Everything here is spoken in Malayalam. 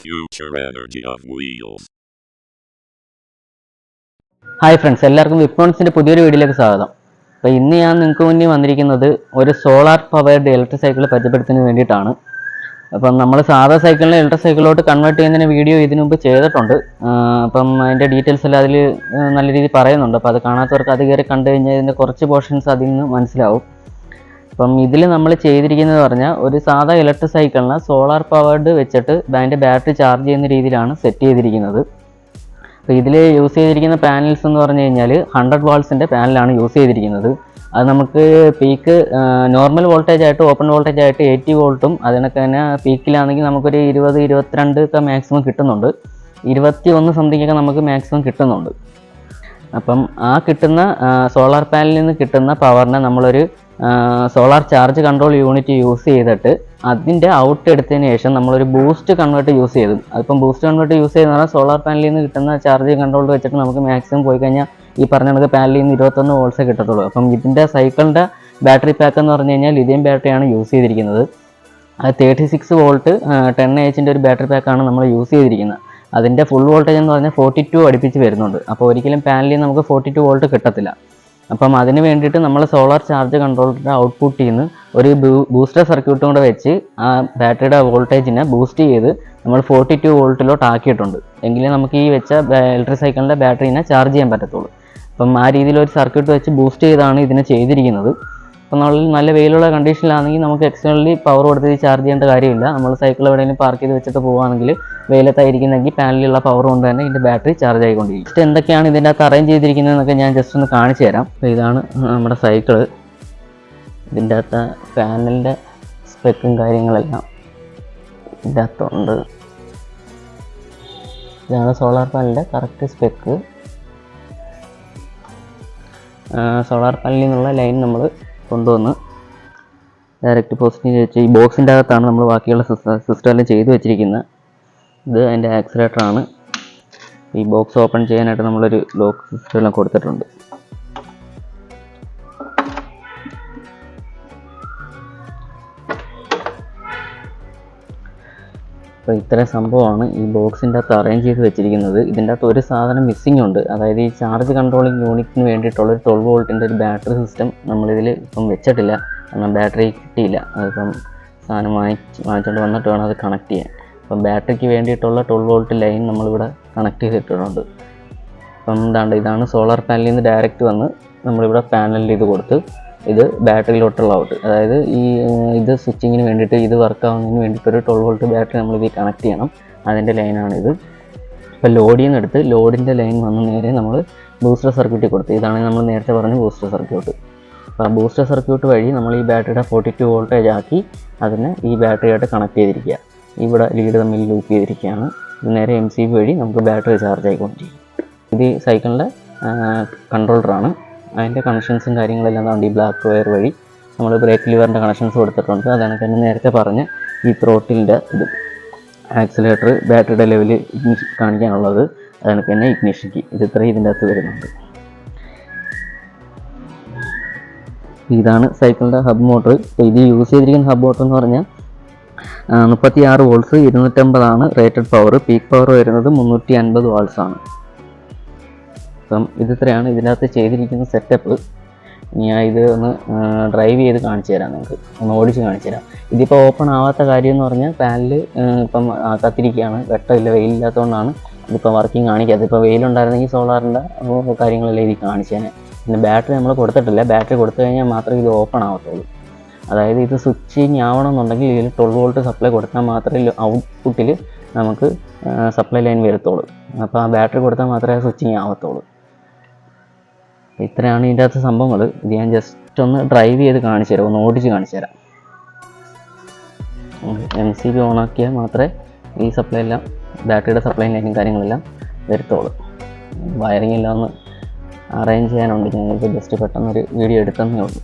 future energy of wheels. Hi friends, എല്ലാവർക്കും വിപ്രോൺസിൻ്റെ പുതിയൊരു വീഡിയോയിലേക്ക് സ്വാഗതം. അപ്പോൾ ഇന്ന് ഞാൻ നിങ്ങൾക്ക് മുന്നിൽ വന്നിരിക്കുന്നത് ഒരു സോളാർ പവേർഡ് ഇലക്ട്രിക് സൈക്കിൾ പരിചയപ്പെടുത്തുന്നതിന് വേണ്ടിയിട്ടാണ്. അപ്പം നമ്മൾ സാധാ സൈക്കിളിനെ ഇലക്ട്രിക് സൈക്കിളിലോട്ട് കൺവേർട്ട് ചെയ്യുന്നതിന് വീഡിയോ ഇതിനു മുമ്പ് ചെയ്തിട്ടുണ്ട്. അപ്പം അതിൻ്റെ ഡീറ്റെയിൽസ് എല്ലാം അതിൽ നല്ല രീതിയിൽ പറയുന്നുണ്ട്. അപ്പോൾ അത് കാണാത്തവർക്ക് അത് കയറി കണ്ടു കഴിഞ്ഞാൽ ഇതിൻ്റെ കുറച്ച് പോർഷൻസ് അതിൽ നിന്ന് മനസ്സിലാവും. അപ്പം ഇതിൽ നമ്മൾ ചെയ്തിരിക്കുന്നത് പറഞ്ഞാൽ ഒരു സാധാ ഇലക്ട്രിക് സൈക്കിളിനെ സോളാർ പവേർഡ് വെച്ചിട്ട് അതിൻ്റെ ബാറ്ററി ചാർജ് ചെയ്യുന്ന രീതിയിലാണ് സെറ്റ് ചെയ്തിരിക്കുന്നത്. അപ്പോൾ ഇതിൽ യൂസ് ചെയ്തിരിക്കുന്ന പാനൽസ് എന്ന് പറഞ്ഞു കഴിഞ്ഞാൽ 100 വാട്ട്സിൻ്റെ പാനലാണ് യൂസ് ചെയ്തിരിക്കുന്നത്. അത് നമുക്ക് പീക്ക് നോർമൽ വോൾട്ടേജ് ആയിട്ട് ഓപ്പൺ വോൾട്ടേജ് ആയിട്ട് 80 വോൾട്ടും അതിനൊക്കെ തന്നെ പീക്കിലാണെങ്കിൽ നമുക്കൊരു 20-22 ഒക്കെ മാക്സിമം കിട്ടുന്നുണ്ട്. 21 സംതിങ് ഒക്കെ നമുക്ക് മാക്സിമം കിട്ടുന്നുണ്ട്. അപ്പം ആ കിട്ടുന്ന സോളാർ പാനലിൽ നിന്ന് കിട്ടുന്ന പവറിനെ നമ്മളൊരു solar charge control unit use ചെയ്തിട്ട് അതിൻ്റെ ഔട്ട് എടുത്തതിന് ശേഷം നമ്മളൊരു ബൂസ്റ്റ് കൺവേർട്ട് യൂസ് ചെയ്തു. അതിപ്പം ബൂസ്റ്റ് കൺവേർട്ട് യൂസ് ചെയ്യുന്ന പറഞ്ഞാൽ സോളാർ പാനലിൽ നിന്ന് കിട്ടുന്ന ചാർജ് കൺട്രോൾ വെച്ചിട്ട് നമുക്ക് മാക്സിമം പോയി കഴിഞ്ഞാൽ ഈ പറഞ്ഞ കണക്ക് പാനലിൽ നിന്ന് 21 വോൾട്ട്സേ കിട്ടത്തുള്ളൂ. അപ്പം ഇതിൻ്റെ സൈക്കിളിൻ്റെ ബാറ്ററി പാക്ക് എന്ന് പറഞ്ഞു കഴിഞ്ഞാൽ ലിഥിയം ബാറ്ററിയാണ് യൂസ് ചെയ്തിരിക്കുന്നത്. അത് 36 വോൾട്ട് 10Ah ഒരു ബാറ്ററി പാക്കാണ് നമ്മൾ യൂസ് ചെയ്തിരിക്കുന്നത്. അതിൻ്റെ ഫുൾ വോൾട്ടേജ് എന്ന് പറഞ്ഞാൽ 42 അടുപ്പിച്ച് വരുന്നുണ്ട്. അപ്പോൾ ഒരിക്കലും പാനലിൽ നമുക്ക് 42 വോൾട്ട് കിട്ടത്തില്ല. അപ്പം അതിന് വേണ്ടിയിട്ട് നമ്മൾ സോളാർ ചാർജ് കൺട്രോളറിൻ്റെ ഔട്ട്പുട്ടിൽ നിന്ന് ഒരു ബൂസ്റ്റർ സർക്യൂട്ടും കൂടെ വെച്ച് ആ ബാറ്ററിയുടെ വോൾട്ടേജിനെ ബൂസ്റ്റ് ചെയ്ത് നമ്മൾ 42 വോൾട്ടിലോട്ട് ആക്കിയിട്ടുണ്ട്. എങ്കിലേ നമുക്ക് ഈ വെച്ച ഇലക്ട്രിക് സൈക്കിളിൻ്റെ ബാറ്ററീനെ ചാർജ് ചെയ്യാൻ പറ്റത്തുള്ളൂ. അപ്പം ആ രീതിയിലൊരു സർക്യൂട്ട് വെച്ച് ബൂസ്റ്റ് ചെയ്താണ് ഇതിനെ ചെയ്തിരിക്കുന്നത്. അപ്പം നമ്മൾ നല്ല വെയിലുള്ള കണ്ടീഷനിലാണെങ്കിൽ നമുക്ക് എക്സ്റ്റേണലി പവർ കൊടുത്ത് ചാർജ് ചെയ്യേണ്ട കാര്യമില്ല. നമ്മൾ സൈക്കിൾ എവിടെയെങ്കിലും പാർക്ക് ചെയ്ത് വെച്ചിട്ട് പോകുകയാണെങ്കിൽ വെയിലത്തായിരിക്കുന്നെങ്കിൽ പാനലിലുള്ള പവർ കൊണ്ട് തന്നെ ഇതിൻ്റെ ബാറ്ററി ചാർജ് ആയിക്കൊണ്ടിരിക്കും. ജസ്റ്റ് എന്തൊക്കെയാണ് ഇതിൻ്റെ അകത്ത് അറേഞ്ച് ചെയ്തിരിക്കുന്നതെന്നൊക്കെ ഞാൻ ജസ്റ്റ് ഒന്ന് കാണിച്ചു തരാം. അപ്പോൾ ഇതാണ് നമ്മുടെ സൈക്കിള്. ഇതിൻ്റെ അകത്ത് പാനലിൻ്റെ സ്പെക്കും കാര്യങ്ങളെല്ലാം ഇതിൻ്റെ അകത്തുണ്ട്. ഇതാണ് സോളാർ പാനലിൻ്റെ കറക്റ്റ് സ്പെക്ക്. സോളാർ പാനലിൽ നിന്നുള്ള ലൈൻ നമ്മൾ കൊണ്ടുവന്ന് ഡയറക്റ്റ് പോസിറ്റീവ് വെച്ച് ഈ ബോക്സിൻ്റെ അകത്താണ് നമ്മൾ ബാക്കിയുള്ള സിസ്റ്റം എല്ലാം ചെയ്ത് വെച്ചിരിക്കുന്നത്. ഇത് അതിൻ്റെ ആക്സിലേറ്ററാണ്. ഈ ബോക്സ് ഓപ്പൺ ചെയ്യാനായിട്ട് നമ്മളൊരു ലോക്ക് സിസ്റ്റം എല്ലാം കൊടുത്തിട്ടുണ്ട്. അപ്പോൾ ഇത്രയും സംഭവമാണ് ഈ ബോക്സിൻ്റെ അകത്ത് അറേഞ്ച് ചെയ്ത് വെച്ചിരിക്കുന്നത്. ഇതിൻ്റെ അകത്ത് ഒരു സാധനം മിസ്സിംഗ് ഉണ്ട്. അതായത് ഈ ചാർജ് കൺട്രോളിങ് യൂണിറ്റിന് വേണ്ടിയിട്ടുള്ള ഒരു 12 വോൾട്ടിൻ്റെ ഒരു ബാറ്ററി സിസ്റ്റം നമ്മളിതിൽ ഇപ്പം വെച്ചിട്ടില്ല. കാരണം ബാറ്ററി കിട്ടിയില്ല. അതിപ്പം സാധനം വാങ്ങിച്ചുകൊണ്ട് വന്നിട്ട് വേണം അത് കണക്ട് ചെയ്യാൻ. അപ്പം ബാറ്ററിക്ക് വേണ്ടിയിട്ടുള്ള 12 വോൾട്ട് ലൈൻ നമ്മളിവിടെ കണക്ട് ചെയ്തിട്ടുണ്ട്. അപ്പം ഇതാണ് സോളാർ പാനലിൽ നിന്ന് ഡയറക്റ്റ് വന്ന് നമ്മളിവിടെ പാനലിൽ ഇത് കൊടുത്ത് ഇത് ബാറ്ററിയിലോട്ടുള്ള ഔട്ട്. അതായത് ഇത് സ്വിച്ചിങ്ങിന് വേണ്ടിയിട്ട് ഇത് വർക്ക് ആവുന്നതിന് വേണ്ടിയിട്ട് ഒരു 12 വോൾട്ട് ബാറ്ററി നമ്മളിത് കണക്ട് ചെയ്യണം. അതിൻ്റെ ലൈനാണിത്. ഇപ്പോൾ ലോഡിൽ നിന്ന് എടുത്ത് ലോഡിൻ്റെ ലൈൻ വന്ന് നേരെ നമ്മൾ ബൂസ്റ്റർ സർക്യൂട്ടിൽ കൊടുത്ത്. ഇതാണ് നമ്മൾ നേരത്തെ പറഞ്ഞ ബൂസ്റ്റർ സർക്യൂട്ട്. അപ്പോൾ ആ ബൂസ്റ്റർ സർക്യൂട്ട് വഴി നമ്മൾ ഈ ബാറ്ററിയുടെ 42 വോൾട്ടേജ് ആക്കി അതിനെ ഈ ബാറ്ററിയായിട്ട് കണക്ട് ചെയ്തിരിക്കുക. ഇവിടെ ലീഡ് തമ്മിൽ ലൂപ്പ് ചെയ്തിരിക്കുകയാണ്. ഇത് നേരെ MCB വഴി നമുക്ക് ബാറ്ററി ചാർജ് ആയിക്കൊണ്ടിരിക്കും. ഇത് ഈ സൈക്കിളിൻ്റെ കൺട്രോളറാണ്. അതിൻ്റെ കണക്ഷൻസും കാര്യങ്ങളെല്ലാം ഈ ബ്ലാക്ക് വയർ വഴി നമ്മൾ ബ്രേക്ക് ലിവറിൻ്റെ കണക്ഷൻസ് കൊടുത്തിട്ടുണ്ട്. അതാണ് തന്നെ നേരത്തെ പറഞ്ഞ് ഈ ത്രോട്ടിലിൻ്റെ ഇത് ആക്സിലേറ്റർ ബാറ്ററിയുടെ ലെവൽ കാണിക്കാനുള്ളത്. അതാണ് തന്നെ ഇഗ്നിഷൻ കീ. ഇത് ഇത്രയും ഇതിൻ്റെ അകത്ത് വരുന്നുണ്ട്. ഇതാണ് സൈക്കിളിൻ്റെ ഹബ് മോട്ടർ. ഇപ്പോൾ ഇത് യൂസ് ചെയ്തിരിക്കുന്ന ഹബ് മോട്ടർ എന്ന് പറഞ്ഞാൽ 36 volts 250 rated power. Peak power വരുന്നത് 350 വാട്ട്സ് ആണ്. അപ്പം ഇത്രയാണ് ഇതിനകത്ത് ചെയ്തിരിക്കുന്ന സെറ്റപ്പ്. ഞാൻ ഇത് ഒന്ന് ഡ്രൈവ് ചെയ്ത് കാണിച്ചു തരാം, നിങ്ങൾക്ക് ഒന്ന് ഓടിച്ച് കാണിച്ചു തരാം. ഇതിപ്പോൾ ഓപ്പൺ ആവാത്ത കാര്യം എന്ന് പറഞ്ഞാൽ പാനൽ ഇപ്പം കത്തിരിക്കുകയാണ്. വെട്ടമില്ല, വെയിലില്ലാത്തതുകൊണ്ടാണ് ഇതിപ്പോൾ വർക്കിംഗ് കാണിക്കാത്തത്. ഇപ്പോൾ വെയിലുണ്ടായിരുന്നെങ്കിൽ സോളാറിൻ്റെ കാര്യങ്ങളെല്ലാം ഇത് കാണിച്ചേനെ. പിന്നെ ബാറ്ററി നമ്മൾ കൊടുത്തിട്ടില്ല. ബാറ്ററി കൊടുത്തു കഴിഞ്ഞാൽ മാത്രമേ ഇത് ഓപ്പൺ ആവത്തുള്ളൂ. അതായത് ഇത് സ്വിച്ചിങ് ആവണമെന്നുണ്ടെങ്കിൽ ഇതിൽ 12 വോൾട്ട് സപ്ലൈ കൊടുത്താൽ മാത്രമേ ഔട്ട്പുട്ടിൽ നമുക്ക് സപ്ലൈ ലൈൻ വരത്തുള്ളൂ. അപ്പോൾ ആ ബാറ്ററി കൊടുത്താൽ മാത്രമേ സ്വിച്ചിങ് ആവത്തുള്ളൂ. ഇത്രയാണ് ഇതിൻ്റെ അകത്ത് സംഭവങ്ങൾ. ഇത് ഞാൻ ജസ്റ്റ് ഒന്ന് ഡ്രൈവ് ചെയ്ത് കാണിച്ചു തരാം, ഒന്ന് ഓടിച്ച് കാണിച്ചു തരാം. MCB ഓണാക്കിയാൽ മാത്രമേ ഈ സപ്ലൈ എല്ലാം ബാറ്ററിയുടെ സപ്ലൈ ലൈനും കാര്യങ്ങളെല്ലാം വരത്തുള്ളൂ. വയറിംഗ് എല്ലാം ഒന്ന് അറേഞ്ച് ചെയ്യാനുണ്ട്. ഞങ്ങൾക്ക് ജസ്റ്റ് പെട്ടെന്നൊരു വീഡിയോ എടുത്തതേ ഉള്ളൂ.